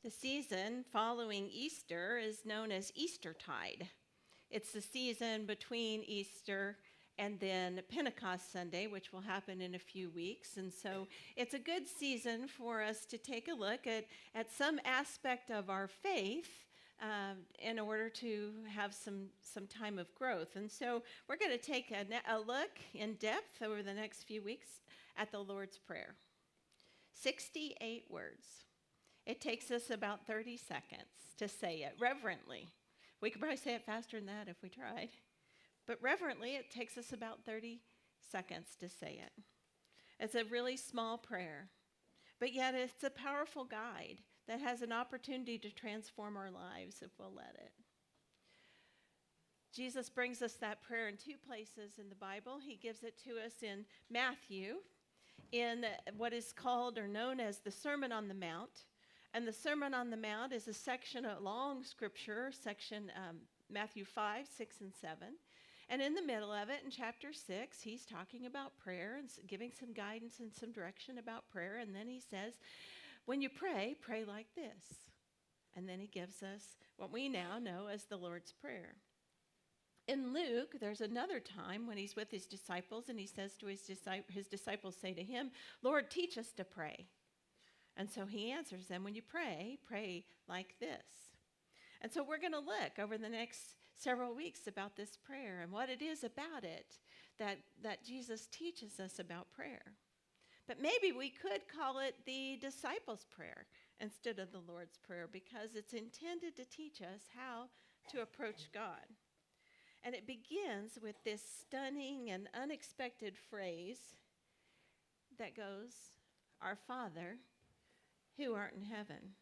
The season following Easter is known as Eastertide. It's the season between Easter and then Pentecost Sunday, which will happen in a few weeks. And so it's a good season for us to take a look at some aspect of our faith in order to have some time of growth. And so we're going to take a look in depth over the next few weeks at the Lord's Prayer. 68 words. It takes us about 30 seconds to say it reverently. We could probably say it faster than that if we tried. But reverently, it takes us about 30 seconds to say it. It's a really small prayer, but yet it's a powerful guide that has an opportunity to transform our lives if we'll let it. Jesus brings us that prayer in two places in the Bible. He gives it to us in Matthew, in what is called or known as the Sermon on the Mount. And the Sermon on the Mount is a section, a long scripture, Matthew 5, 6, and 7. And in the middle of it, in chapter 6, he's talking about prayer and giving some guidance and some direction about prayer. And then he says, when you pray, pray like this. And then he gives us what we now know as the Lord's Prayer. In Luke, there's another time when he's with his disciples, and he says to his disciples say to him, Lord, teach us to pray. And so he answers them, when you pray, pray like this. And so we're going to look over the next several weeks about this prayer and what it is about it that Jesus teaches us about prayer. But maybe we could call it the disciples' prayer instead of the Lord's Prayer, because it's intended to teach us how to approach God. And it begins with this stunning and unexpected phrase that goes, Our Father, who art in heaven.